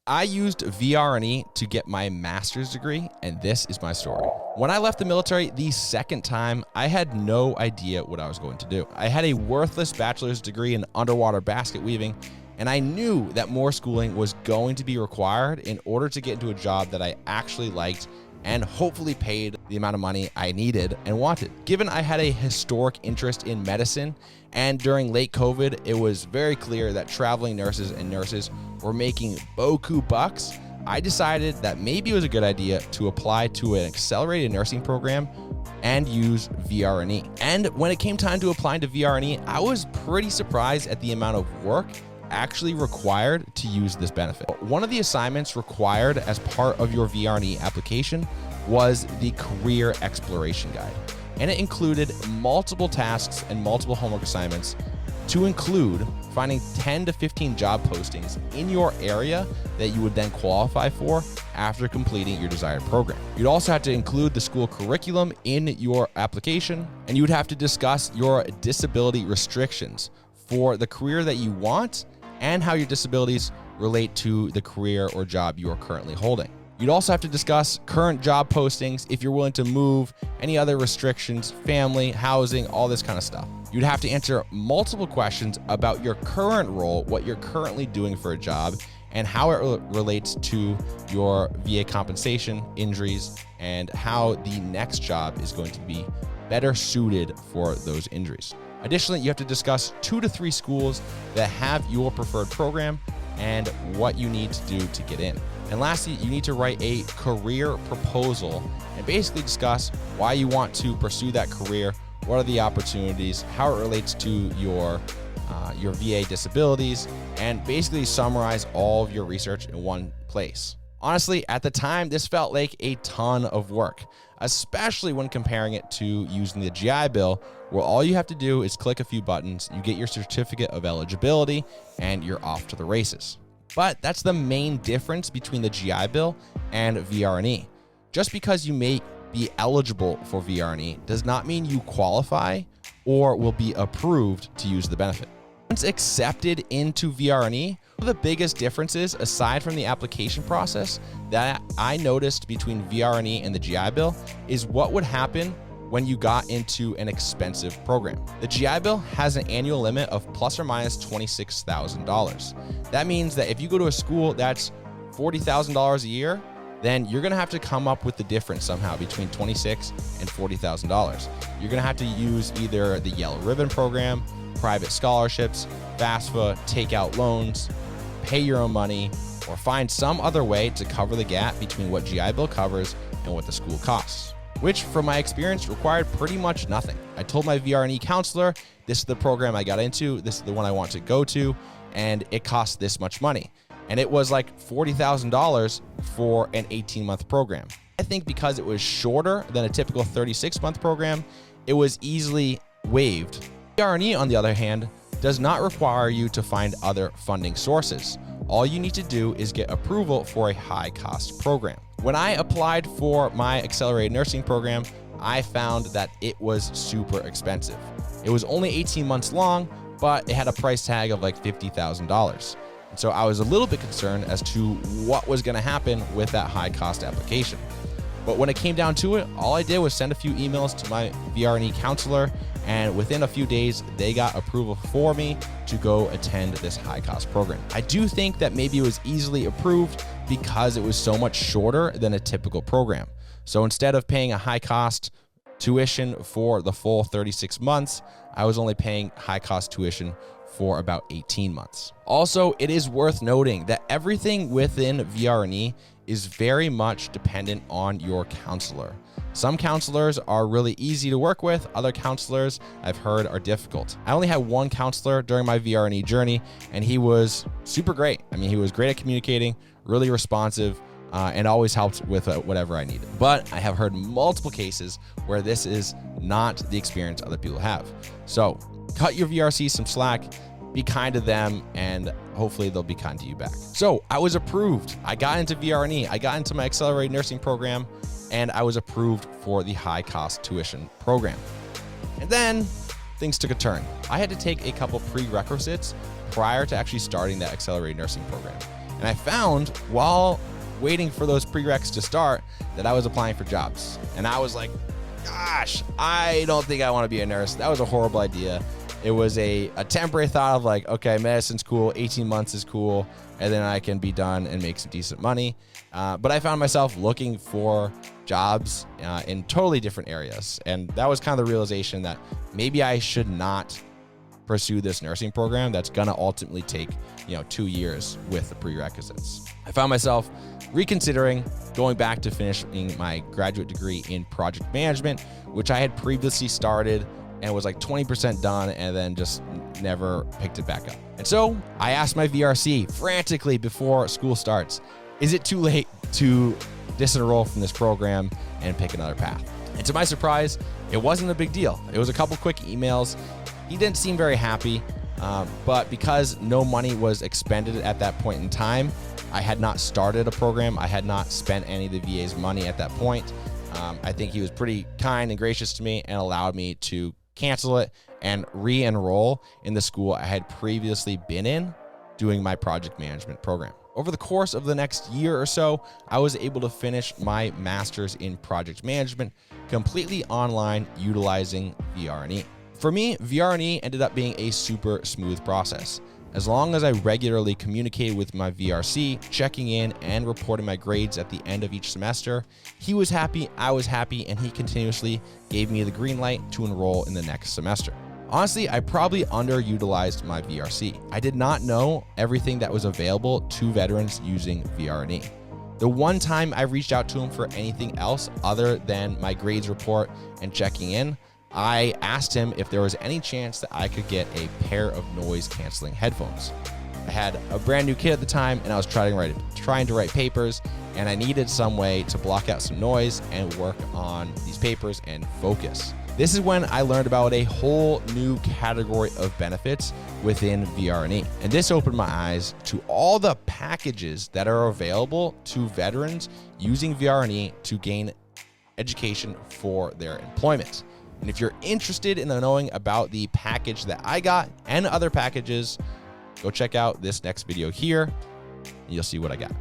I used VR&E to get my master's degree, and this is my story. When I left the military the second time, I had no idea what I was going to do. I had a worthless bachelor's degree in underwater basket weaving, and I knew that more schooling was going to be required in order to get into a job that I actually liked and hopefully paid the amount of money I needed and wanted. Given I had a historic interest in medicine, and during late COVID, it was very clear that traveling nurses and nurses were making beaucoup bucks, I decided that maybe it was a good idea to apply to an accelerated nursing program and use VR&E. And when it came time to applying to VR&E, I was pretty surprised at the amount of work actually required to use this benefit. One of the assignments required as part of your VR&E application was the Career Exploration Guide. And it included multiple tasks and multiple homework assignments to include finding 10 to 15 job postings in your area that you would then qualify for after completing your desired program. You'd also have to include the school curriculum in your application, and you would have to discuss your disability restrictions for the career that you want and how your disabilities relate to the career or job you are currently holding. You'd also have to discuss current job postings, if you're willing to move, any other restrictions, family, housing, all this kind of stuff. You'd have to answer multiple questions about your current role, what you're currently doing for a job, and how it relates to your VA compensation, injuries, and how the next job is going to be better suited for those injuries. Additionally, you have to discuss 2 to 3 schools that have your preferred program and what you need to do to get in. And lastly, you need to write a career proposal and basically discuss why you want to pursue that career, what are the opportunities, how it relates to your VA disabilities, and basically summarize all of your research in one place. Honestly, at the time, this felt like a ton of work, especially when comparing it to using the GI Bill, where all you have to do is click a few buttons, you get your certificate of eligibility, and you're off to the races. But that's the main difference between the GI Bill and VR&E. Just because you may be eligible for VR&E does not mean you qualify or will be approved to use the benefit. Once accepted into VR&E, one of the biggest differences, aside from the application process, that I noticed between VR&E and the GI Bill is what would happen when you got into an expensive program. The GI Bill has an annual limit of plus or minus $26,000. That means that if you go to a school that's $40,000 a year, then you're gonna have to come up with the difference somehow between $26,000 and $40,000. You're gonna have to use either the Yellow Ribbon program, private scholarships, FAFSA, take out loans, pay your own money, or find some other way to cover the gap between what GI Bill covers and what the school costs, which from my experience required pretty much nothing. I told my VR&E counselor, this is the program I got into, this is the one I want to go to, and it costs this much money. And it was like $40,000 for an 18-month program. I think because it was shorter than a typical 36-month program, it was easily waived. VR&E, on the other hand, does not require you to find other funding sources. All you need to do is get approval for a high-cost program. When I applied for my accelerated nursing program, I found that it was super expensive. It was only 18 months long, but it had a price tag of like $50,000. And so I was a little bit concerned as to what was going to happen with that high-cost application. But when it came down to it, all I did was send a few emails to my VR&E counselor, and within a few days, they got approval for me to go attend this high-cost program. I do think that maybe it was easily approved because it was so much shorter than a typical program. So instead of paying a high-cost tuition for the full 36 months, I was only paying high-cost tuition for about 18 months. Also, it is worth noting that everything within VR&E is very much dependent on your counselor. Some counselors are really easy to work with. Other counselors I've heard are difficult. I only had one counselor during my VR&E journey, and he was super great. I mean, he was great at communicating, really responsive, and always helped with whatever I needed. But I have heard multiple cases where this is not the experience other people have. So cut your VRC some slack, be kind to them, and hopefully they'll be kind to you back. So I was approved. I got into VR&E. I got into my accelerated nursing program, and I was approved for the high-cost tuition program. And then things took a turn. I had to take a couple prerequisites prior to actually starting that accelerated nursing program. And I found while waiting for those prereqs to start that I was applying for jobs. And I was like, gosh, I don't think I want to be a nurse. That was a horrible idea. It was a temporary thought of like, okay, medicine's cool, 18 months is cool, and then I can be done and make some decent money. But I found myself looking for jobs in totally different areas. And that was kind of the realization that maybe I should not pursue this nursing program that's going to ultimately take, 2 years with the prerequisites. I found myself reconsidering going back to finishing my graduate degree in project management, which I had previously started and was like 20% done and then just never picked it back up. And so I asked my VRC frantically before school starts, is it too late to disenroll from this program and pick another path? And to my surprise, it wasn't a big deal. It was a couple quick emails. He didn't seem very happy, but because no money was expended at that point in time, I had not started a program. I had not spent any of the VA's money at that point. I think he was pretty kind and gracious to me and allowed me to cancel it and re-enroll in the school I had previously been in doing my project management program. Over the course of the next year or so, I was able to finish my master's in project management completely online utilizing VR&E. For me, VR&E ended up being a super smooth process. As long as I regularly communicated with my VRC, checking in and reporting my grades at the end of each semester, he was happy, I was happy, and he continuously gave me the green light to enroll in the next semester. Honestly, I probably underutilized my VRC. I did not know everything that was available to veterans using VR&E. The one time I reached out to him for anything else other than my grades report and checking in, I asked him if there was any chance that I could get a pair of noise canceling headphones. I had a brand new kid at the time and I was trying to write papers, and I needed some way to block out some noise and work on these papers and focus. This is when I learned about a whole new category of benefits within VR&E. And this opened my eyes to all the packages that are available to veterans using VR&E to gain education for their employment. And if you're interested in knowing about the package that I got and other packages, go check out this next video here and you'll see what I got.